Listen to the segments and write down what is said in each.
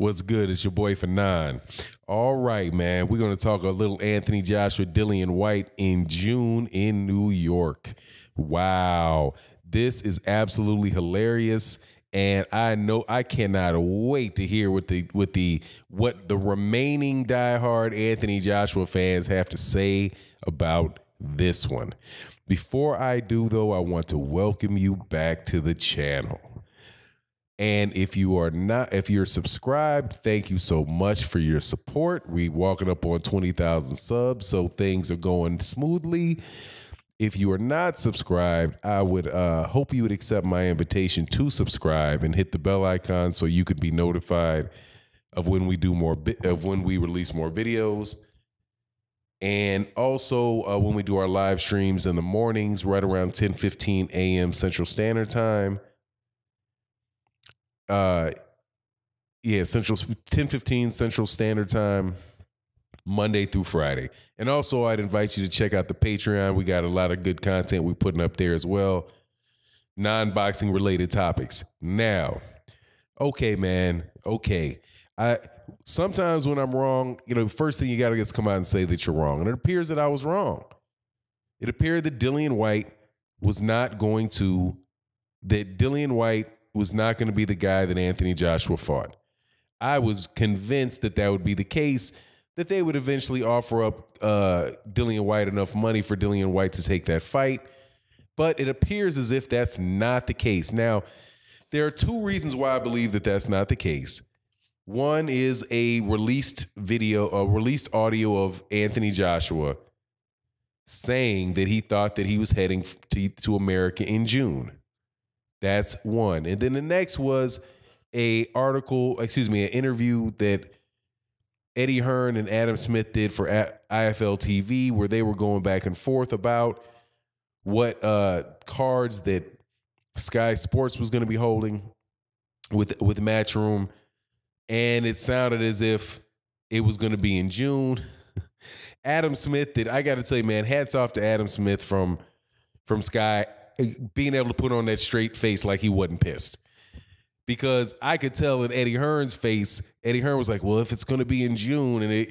What's good? It's your boy Fanon. All right, man. We're going to talk a little Anthony Joshua, Dillian White in June in New York. Wow. This is absolutely hilarious. And I know I cannot wait to hear what the remaining diehard Anthony Joshua fans have to say about this one. Before I do, though, I want to welcome you back to the channel. And if you're subscribed, thank you so much for your support. We walking up on 20,000 subs, so things are going smoothly. If you are not subscribed, I would hope you would accept my invitation to subscribe and hit the bell icon so you could be notified of when we do when we release more videos. And also when we do our live streams in the mornings, right around 10:15 a.m. Central Standard Time. Central 10:15 Central Standard Time, Monday through Friday. And also I'd invite you to check out the Patreon. We got a lot of good content we're putting up there as well. Non-boxing related topics. Now, okay, man. Okay. Sometimes when I'm wrong, first thing you got to come out and say that you're wrong. And it appears that I was wrong. It appeared that Dillian White was not going to be the guy that Anthony Joshua fought. I was convinced that would be the case, that they would eventually offer up Dillian White enough money for Dillian White to take that fight. But it appears as if that's not the case. Now, there are two reasons why I believe that that's not the case. One is a released audio of Anthony Joshua saying that he thought that he was heading to America in June. That's one. And then the next was an interview that Eddie Hearn and Adam Smith did for IFL TV, where they were going back and forth about what cards that Sky Sports was going to be holding with Matchroom. And it sounded as if it was going to be in June. Adam Smith I got to tell you, man, hats off to Adam Smith from Sky, being able to put on that straight face like he wasn't pissed. Because I could tell in Eddie Hearn's face, Eddie Hearn was like, well, if it's going to be in June,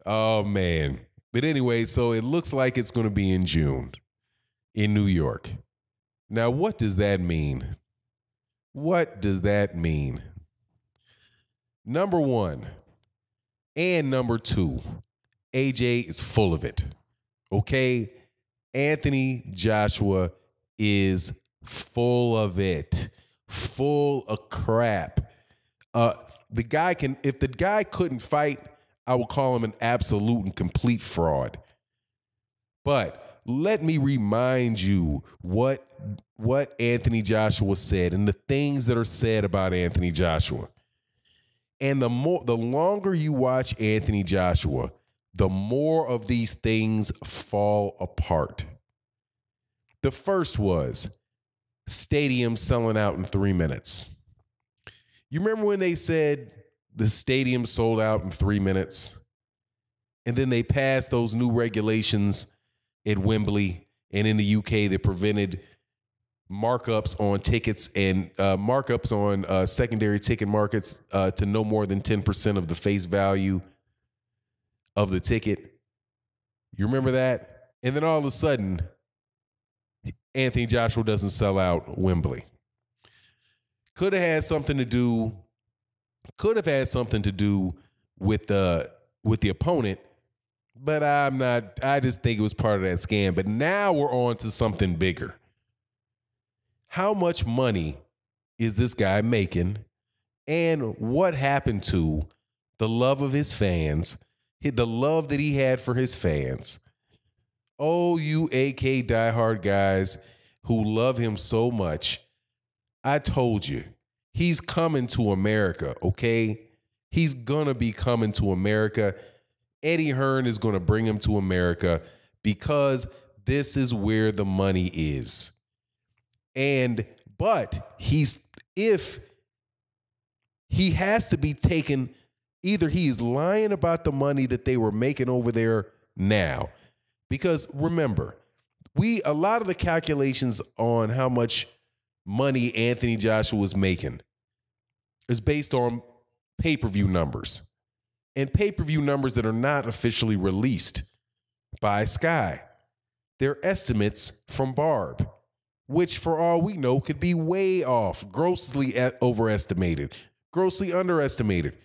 oh, man. But anyway, so it looks like it's going to be in June in New York. Now, what does that mean? What does that mean? Number one and number two, AJ is full of it. Okay? Anthony Joshua is full of it. Full of crap. If the guy couldn't fight, I would call him an absolute and complete fraud. But let me remind you what Anthony Joshua said and the things that are said about Anthony Joshua. And the longer you watch Anthony Joshua, the more of these things fall apart. The first was stadium selling out in 3 minutes. You remember when they said the stadium sold out in 3 minutes? And then they passed those new regulations at Wembley and in the UK that prevented markups on tickets and markups on secondary ticket markets to no more than 10% of the face value of the ticket. You remember that? And then all of a sudden, Anthony Joshua doesn't sell out Wembley. Could have had something to do with the opponent, but I just think it was part of that scam. But now we're on to something bigger. How much money is this guy making? And what happened to the love of his fans, the love that he had for his fans? Oh, you AK diehard guys who love him so much. I told you, he's coming to America, okay? He's going to be coming to America. Eddie Hearn is going to bring him to America because this is where the money is. But if he has to be taken, either he is lying about the money that they were making over there now. Because remember, a lot of the calculations on how much money Anthony Joshua was making is based on pay-per-view numbers, and pay-per-view numbers that are not officially released by Sky. They're estimates from Barb, which for all we know could be way off, grossly overestimated, grossly underestimated.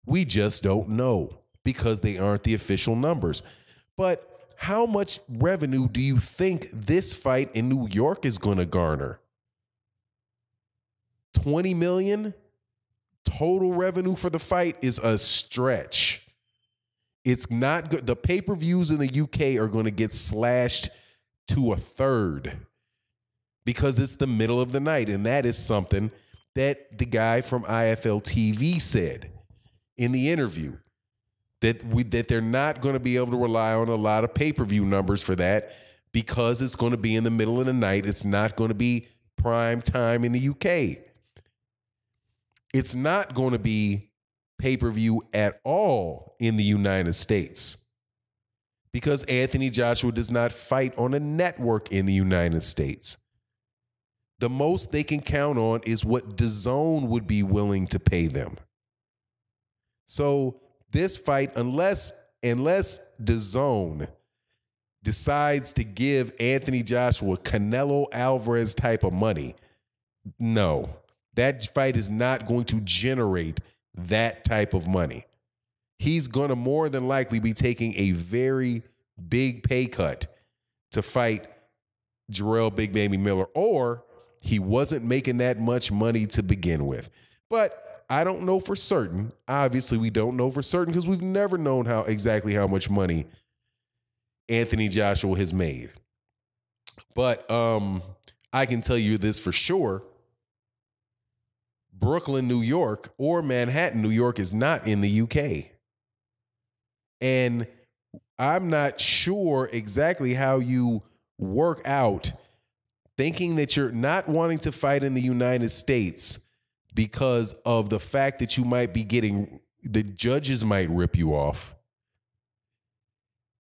We just don't know because they aren't the official numbers. But how much revenue do you think this fight in New York is going to garner? 20 million total revenue for the fight is a stretch. It's not good. The pay-per-views in the UK are going to get slashed to a third because it's the middle of the night. And that is something that the guy from IFL TV said in the interview, that they're not going to be able to rely on a lot of pay-per-view numbers for that because it's going to be in the middle of the night. It's not going to be prime time in the UK. It's not going to be pay-per-view at all in the United States because Anthony Joshua does not fight on a network in the United States. The most they can count on is what DAZN would be willing to pay them. So this fight, unless DAZN decides to give Anthony Joshua Canelo Alvarez type of money, no, that fight is not going to generate that type of money. He's going to more than likely be taking a very big pay cut to fight Jarrell Big Baby Miller, or he wasn't making that much money to begin with. But I don't know for certain. Obviously, we don't know for certain because we've never known exactly how much money Anthony Joshua has made. But I can tell you this for sure. Brooklyn, New York, or Manhattan, New York is not in the UK. And I'm not sure exactly how you work out thinking that you're not wanting to fight in the United States because of the fact that you might be getting, the judges might rip you off,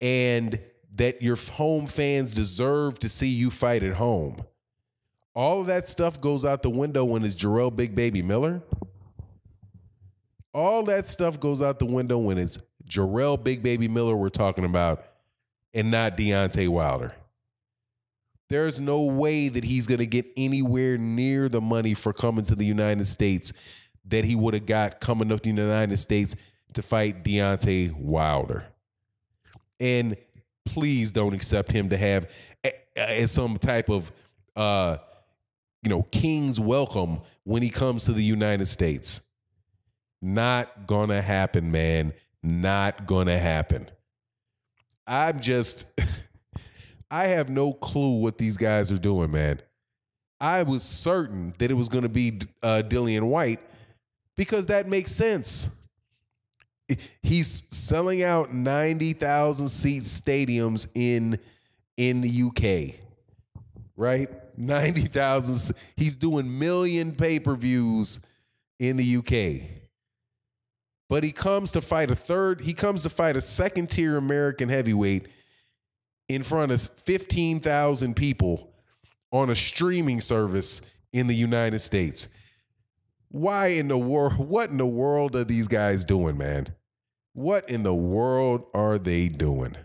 and that your home fans deserve to see you fight at home. All of that stuff goes out the window when it's Jarrell Big Baby Miller. All that stuff goes out the window when it's Jarrell Big Baby Miller we're talking about and not Deontay Wilder. There's no way that he's going to get anywhere near the money for coming to the United States that he would have got coming up to the United States to fight Deontay Wilder. And please don't accept him to have some type of king's welcome when he comes to the United States. Not gonna happen, man. Not gonna happen. I have no clue what these guys are doing, man. I was certain that it was going to be Dillian White because that makes sense. He's selling out 90,000 seat stadiums in the UK, right? 90,000. He's doing million pay-per-views in the UK. But he comes to fight a second-tier American heavyweight in front of 15,000 people on a streaming service in the United States. Why in the world? What in the world are these guys doing, man? What in the world are they doing?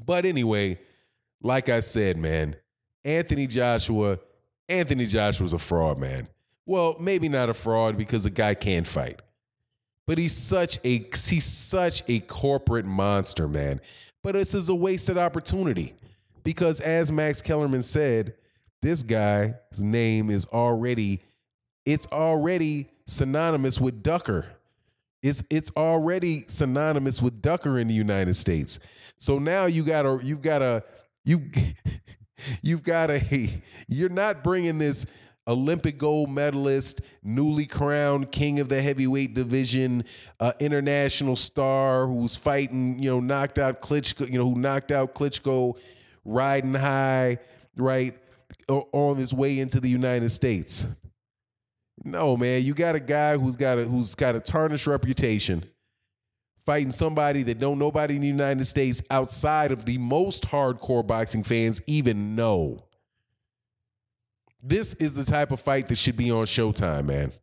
But anyway, like I said, man, Anthony Joshua's a fraud, man. Well, maybe not a fraud because the guy can't fight. But he's such a corporate monster, man. But this is a wasted opportunity because, as Max Kellerman said, this guy's name is already synonymous with Ducker. It's already synonymous with Ducker in the United States. So now you're not bringing this Olympic gold medalist, newly crowned king of the heavyweight division, international star who's fighting, knocked out Klitschko, riding high, right, on his way into the United States. No, man, you got a guy who's got a tarnished reputation, fighting somebody that nobody in the United States outside of the most hardcore boxing fans even know. This is the type of fight that should be on Showtime, man.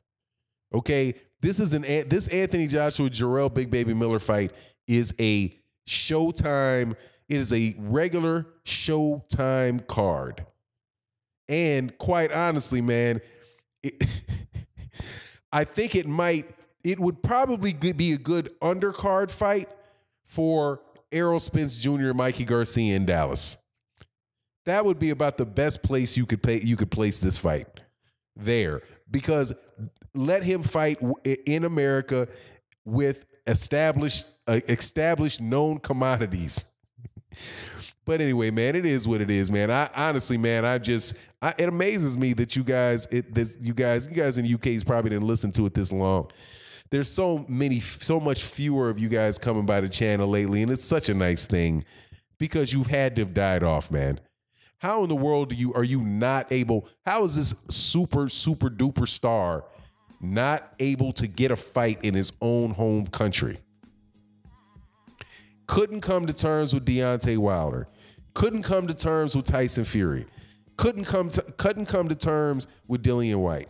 Okay? This Anthony Joshua Jarrell Big Baby Miller fight is a Showtime. It is a regular Showtime card. And quite honestly, man, I think it would probably be a good undercard fight for Errol Spence Jr. and Mikey Garcia in Dallas. That would be about the best place you could place this fight there, because let him fight in America with established known commodities. But anyway, man, it is what it is, man. I honestly, man, it amazes me that you guys in the UK's probably didn't listen to it this long. There's so much fewer of you guys coming by the channel lately, and it's such a nice thing because you've had to have died off, man. How in the world are you not able? How is this super duper star not able to get a fight in his own home country? Couldn't come to terms with Deontay Wilder. Couldn't come to terms with Tyson Fury. Couldn't come to terms with Dillian White.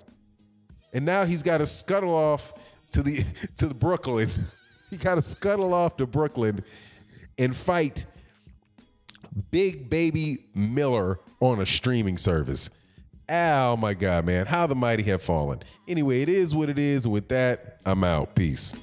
And now he's got to scuttle off to the Brooklyn. He got to scuttle off to Brooklyn and fight Big Baby Miller on a streaming service. Oh my God, man. How the mighty have fallen. Anyway, it is what it is. And with that, I'm out. Peace.